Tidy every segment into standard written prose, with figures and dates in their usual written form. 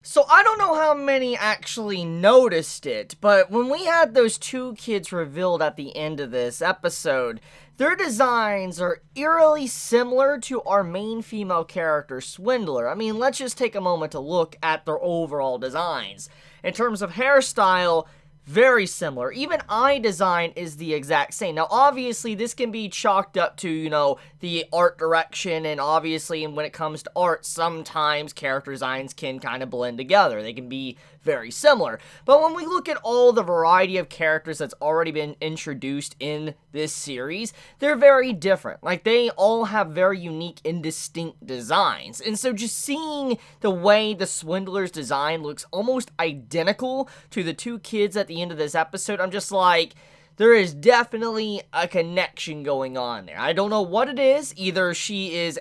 So I don't know how many actually noticed it, but when we had those two kids revealed at the end of this episode, their designs are eerily similar to our main female character, Swindler. I mean, let's just take a moment to look at their overall designs. In terms of hairstyle, very similar. Even eye design is the exact same. Now, obviously, this can be chalked up to, the art direction, and obviously, when it comes to art, sometimes character designs can kind of blend together. They can be very similar. But when we look at all the variety of characters that's already been introduced in this series, they're very different. Like, they all have very unique and distinct designs. And so just seeing the way the Swindler's design looks almost identical to the two kids at the end of this episode, I'm just like, there is definitely a connection going on there. I don't know what it is. Either she is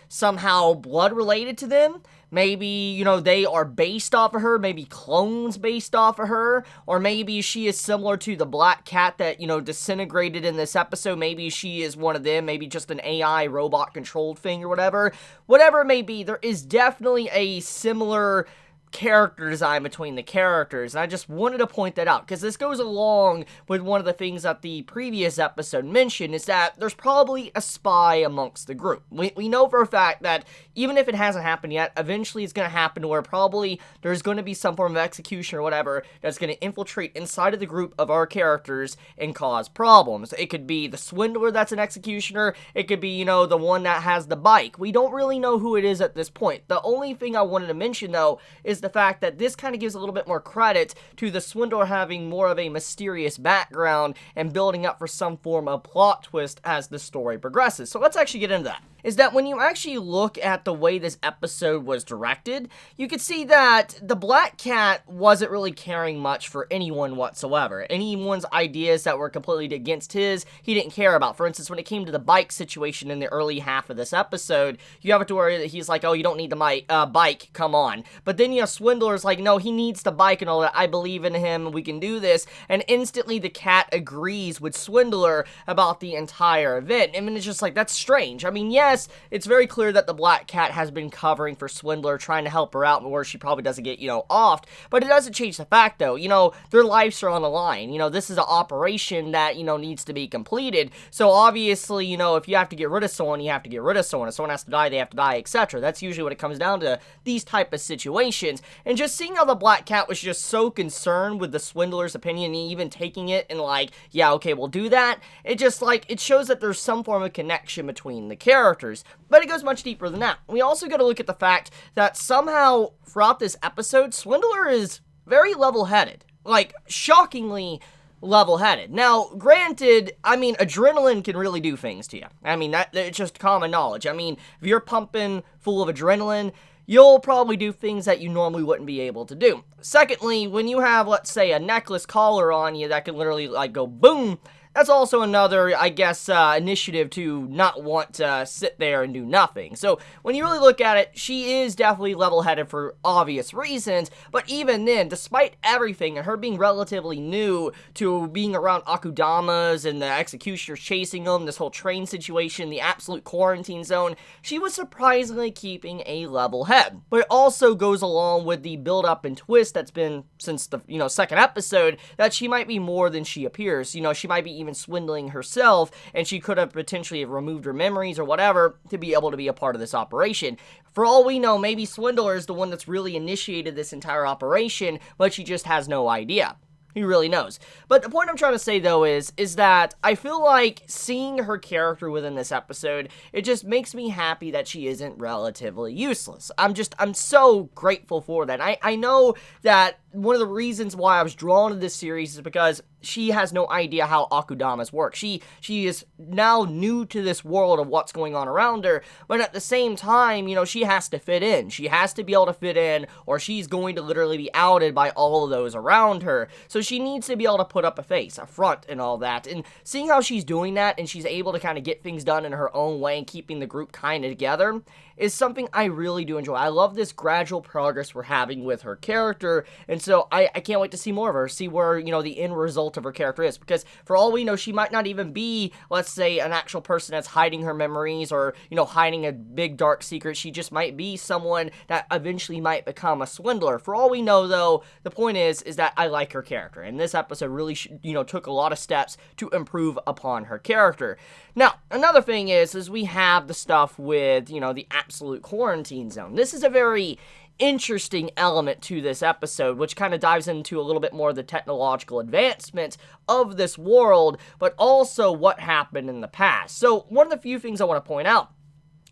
somehow blood related to them. Maybe, they are based off of her. Maybe clones based off of her. Or maybe she is similar to the black cat that, disintegrated in this episode. Maybe she is one of them. Maybe just an AI robot controlled thing or whatever. Whatever it may be, there is definitely a similar character design between the characters, and I just wanted to point that out, because this goes along with one of the things that the previous episode mentioned, is that there's probably a spy amongst the group. We know for a fact that even if it hasn't happened yet, eventually it's going to happen where probably there's going to be some form of execution or whatever that's going to infiltrate inside of the group of our characters and cause problems. It could be the Swindler that's an executioner, it could be, the one that has the bike. We don't really know who it is at this point. The only thing I wanted to mention, though, is the fact that this kind of gives a little bit more credit to the Swindler having more of a mysterious background and building up for some form of plot twist as the story progresses. So let's actually get into that. Is that when you actually look at the way this episode was directed, you can see that the Black Cat wasn't really caring much for anyone whatsoever. Anyone's ideas that were completely against his, he didn't care about. For instance, when it came to the bike situation in the early half of this episode, you have it to where he's like, oh, you don't need the bike, come on. But then, Swindler's like, no, he needs the bike and all that, I believe in him, we can do this, and instantly the cat agrees with Swindler about the entire event. I mean, it's just like, that's strange. I mean, yes, it's very clear that the Black Cat has been covering for Swindler, trying to help her out where she probably doesn't get, offed, but it doesn't change the fact, though, their lives are on the line. This is an operation that, needs to be completed, so obviously, if you have to get rid of someone, you have to get rid of someone. If someone has to die, they have to die, etc. That's usually what it comes down to, these type of situations. And just seeing how the Black Cat was just so concerned with the Swindler's opinion, and even taking it and like, yeah, okay, we'll do that, it just like, it shows that there's some form of connection between the characters. But it goes much deeper than that. We also got to look at the fact that somehow throughout this episode, Swindler is very level-headed. Like, shockingly level-headed. Now, granted, I mean, adrenaline can really do things to you. I mean, it's just common knowledge. I mean, if you're pumping full of adrenaline, you'll probably do things that you normally wouldn't be able to do. Secondly, when you have, let's say, a necklace collar on you that can literally, like, go boom, that's also another, I guess, initiative to not want to sit there and do nothing. So, when you really look at it, she is definitely level-headed for obvious reasons, but even then, despite everything, and her being relatively new to being around Akudamas and the executioners chasing them, this whole train situation, the absolute quarantine zone, she was surprisingly keeping a level head. But it also goes along with the build-up and twist that's been since the, second episode, that she might be more than she appears. She might be even swindling herself, and she could have potentially removed her memories or whatever to be able to be a part of this operation. For all we know, maybe Swindler is the one that's really initiated this entire operation, but she just has no idea. Who really knows? But the point I'm trying to say, though, is that I feel like seeing her character within this episode, it just makes me happy that she isn't relatively useless. I'm so grateful for that. I know that one of the reasons why I was drawn to this series is because she has no idea how Akudamas work. She is now new to this world of what's going on around her, but at the same time, she has to fit in. She has to be able to fit in, or she's going to literally be outed by all of those around her. So she needs to be able to put up a face, a front, and all that. And seeing how she's doing that, and she's able to kind of get things done in her own way and keeping the group kind of together, is something I really do enjoy. I love this gradual progress we're having with her character, and so I can't wait to see more of her, see where, the end result of her character is, because for all we know, she might not even be, let's say, an actual person that's hiding her memories or, hiding a big dark secret. She just might be someone that eventually might become a swindler. For all we know, though, the point is that I like her character, and this episode really, took a lot of steps to improve upon her character. Now, another thing is we have the stuff with, the absolute quarantine zone. This is a very interesting element to this episode, which kind of dives into a little bit more of the technological advancement of this world, but also what happened in the past. So, one of the few things I want to point out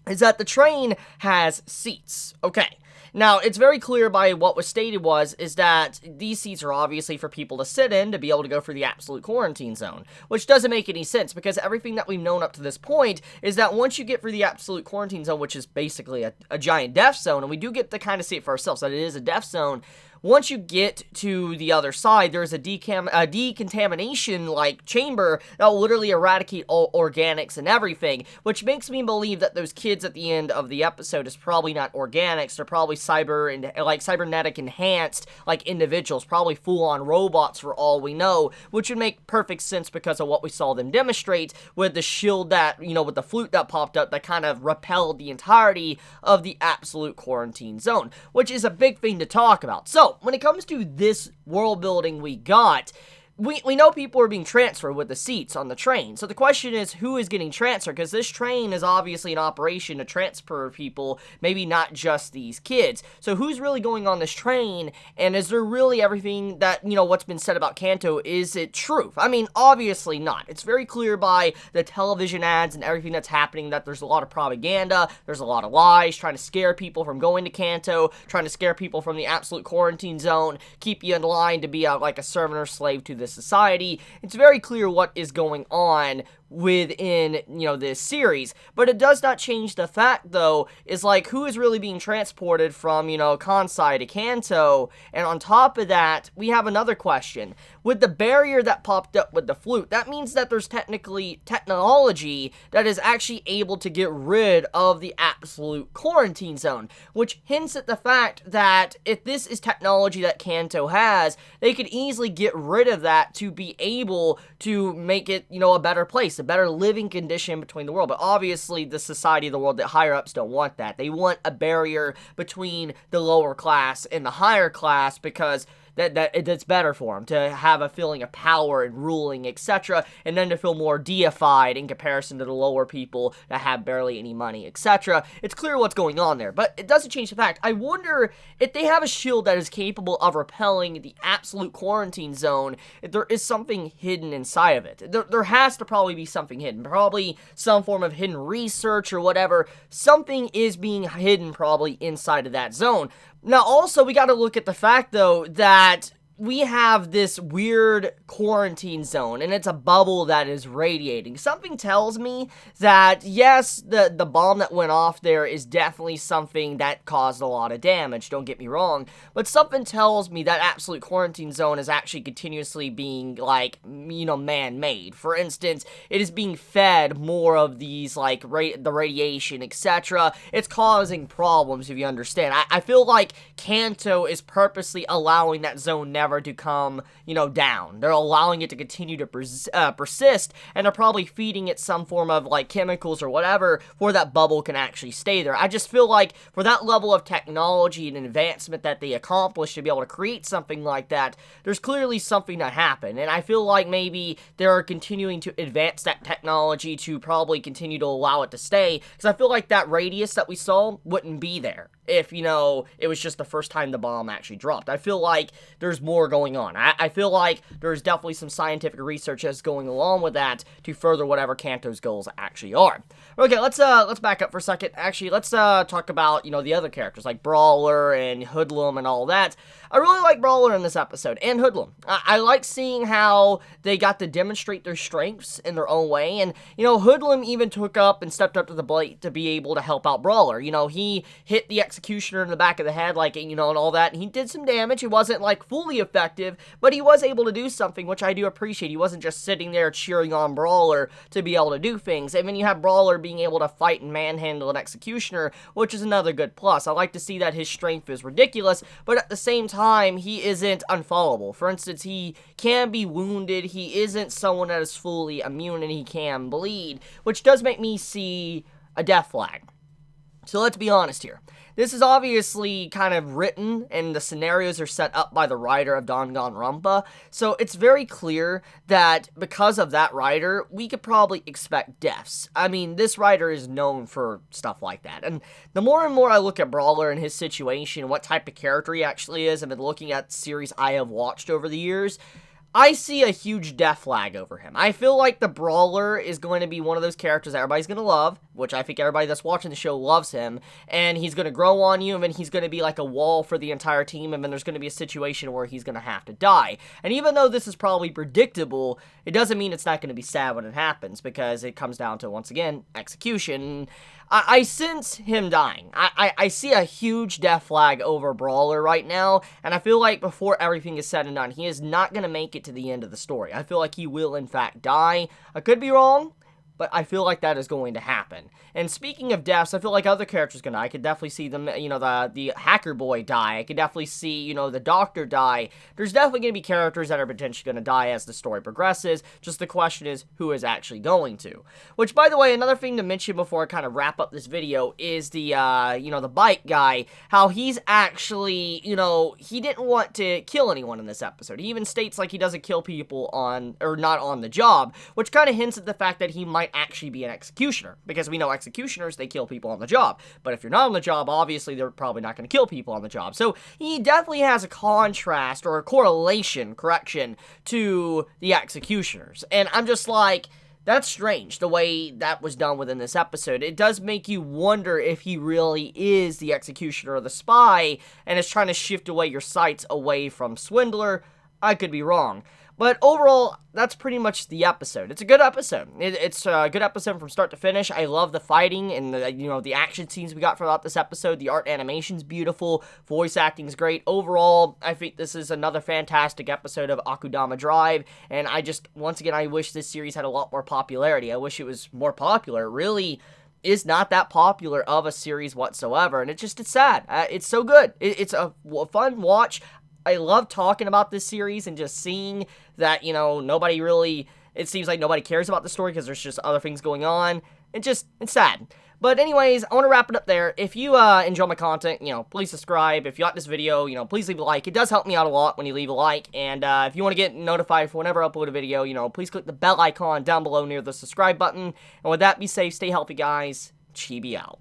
is that the train has seats. Okay. Now, it's very clear by what was stated is that these seats are obviously for people to sit in to be able to go through the absolute quarantine zone, which doesn't make any sense because everything that we've known up to this point is that once you get through the absolute quarantine zone, which is basically a giant death zone, and we do get to kind of see it for ourselves that it is a death zone, once you get to the other side, there's a decontamination, chamber that will literally eradicate all organics and everything, which makes me believe that those kids at the end of the episode is probably not organics. They're probably cybernetic enhanced, individuals, probably full-on robots for all we know, which would make perfect sense because of what we saw them demonstrate with the shield that, with the flute that popped up that kind of repelled the entirety of the absolute quarantine zone, which is a big thing to talk about. So, when it comes to this world building we got, we know people are being transferred with the seats on the train. So the question is, who is getting transferred? Because this train is obviously an operation to transfer people, maybe not just these kids. So who's really going on this train? And is there really everything that, what's been said about Kanto, is it true? I mean, obviously not. It's very clear by the television ads and everything that's happening that there's a lot of propaganda, there's a lot of lies, trying to scare people from going to Kanto, trying to scare people from the absolute quarantine zone, keep you in line to be a servant or slave to this society. It's very clear what is going on within, this series, but it does not change the fact, though, is who is really being transported from, Kansai to Kanto, and on top of that, we have another question. With the barrier that popped up with the flute, that means that there's technically technology that is actually able to get rid of the absolute quarantine zone, which hints at the fact that if this is technology that Kanto has, they could easily get rid of that to be able to make it, a better place, a better living condition between the world. But obviously, the society of the world, the higher-ups don't want that. They want a barrier between the lower class and the higher class because that's better for them, to have a feeling of power and ruling, etc., and then to feel more deified in comparison to the lower people that have barely any money, etc. It's clear what's going on there, but it doesn't change the fact. I wonder if they have a shield that is capable of repelling the absolute quarantine zone, if there is something hidden inside of it. There has to probably be something hidden, probably some form of hidden research or whatever. Something is being hidden probably inside of that zone. Now, also, we got to look at the fact, though, that we have this weird quarantine zone, and it's a bubble that is radiating. Something tells me that, yes, the bomb that went off there is definitely something that caused a lot of damage, don't get me wrong, but something tells me that absolute quarantine zone is actually continuously being, man-made. For instance, it is being fed more of these, the radiation, etc. It's causing problems, if you understand. I feel like Kanto is purposely allowing that zone never to come, down. They're allowing it to continue to persist, and they're probably feeding it some form of, chemicals or whatever, for that bubble can actually stay there. I just feel like, for that level of technology and advancement that they accomplished to be able to create something like that, there's clearly something that happened, and I feel like maybe they're continuing to advance that technology to probably continue to allow it to stay, because I feel like that radius that we saw wouldn't be there if, it was just the first time the bomb actually dropped. I feel like there's more going on. I feel like there's definitely some scientific research that's going along with that to further whatever Kanto's goals actually are. Okay, let's back up for a second. Actually, let's talk about, the other characters, like Brawler and Hoodlum and all that. I really like Brawler in this episode, and Hoodlum. I like seeing how they got to demonstrate their strengths in their own way, and, Hoodlum even took up and stepped up to the plate to be able to help out Brawler. He hit the executioner in the back of the head, like, you know, and all that, and he did some damage. It wasn't, like, fully effective, but he was able to do something, which I do appreciate. He wasn't just sitting there cheering on Brawler to be able to do things. And then you have Brawler being able to fight and manhandle an executioner, which is another good plus. I like to see that his strength is ridiculous, but at the same time, he isn't unfallable. For instance, he can be wounded, he isn't someone that is fully immune, and he can bleed, which does make me see a death flag. So let's be honest here. This is obviously kind of written, and the scenarios are set up by the writer of Danganronpa, so it's very clear that because of that writer, we could probably expect deaths. I mean, this writer is known for stuff like that, and the more and more I look at Brawler and his situation, what type of character he actually is, I've been looking at series I have watched over the years, I see a huge death flag over him. I feel like the Brawler is going to be one of those characters that everybody's going to love, which I think everybody that's watching the show loves him, and he's going to grow on you, and then he's going to be like a wall for the entire team, and then there's going to be a situation where he's going to have to die. And even though this is probably predictable, it doesn't mean it's not going to be sad when it happens, because it comes down to, once again, execution. I sense him dying. I see a huge death flag over Brawler right now, and I feel like before everything is said and done, he is not going to make it to the end of the story. I feel like he will, in fact, die. I could be wrong, but I feel like that is going to happen. And speaking of deaths, I feel like other characters gonna die. I could definitely see them, you know, the hacker boy die. I could definitely see, you know, the doctor die. There's definitely gonna be characters that are potentially gonna die as the story progresses. Just the question is, who is actually going to? Which, by the way, another thing to mention before I kind of wrap up this video is the, you know, the bike guy. How he's actually, you know, he didn't want to kill anyone in this episode. He even states, like, he doesn't kill people on, or not on the job, which kind of hints at the fact that he might actually be an executioner, because we know executioners, they kill people on the job, but if you're not on the job, obviously they're probably not going to kill people on the job. So he definitely has a contrast, or a correlation, correction, to the executioners, and I'm just like, that's strange, the way that was done within this episode. It does make you wonder if he really is the executioner or the spy, and is trying to shift away your sights away from Swindler. I could be wrong. But overall, that's pretty much the episode. It's a good episode. It's a good episode from start to finish. I love the fighting and the, you know, the action scenes we got throughout this episode. The art animation's beautiful. Voice acting's great. Overall, I think this is another fantastic episode of Akudama Drive. And I just, once again, I wish this series had a lot more popularity. I wish it was more popular. It really is not that popular of a series whatsoever. And it's sad. It's so good. It's a fun watch. I love talking about this series and just seeing that, you know, nobody really, it seems like nobody cares about the story because there's just other things going on. It's sad. But anyways, I want to wrap it up there. If you enjoy my content, you know, please subscribe. If you like this video, you know, please leave a like. It does help me out a lot when you leave a like. And if you want to get notified for whenever I upload a video, you know, please click the bell icon down below near the subscribe button. And with that, be safe, stay healthy, guys. Chibi out.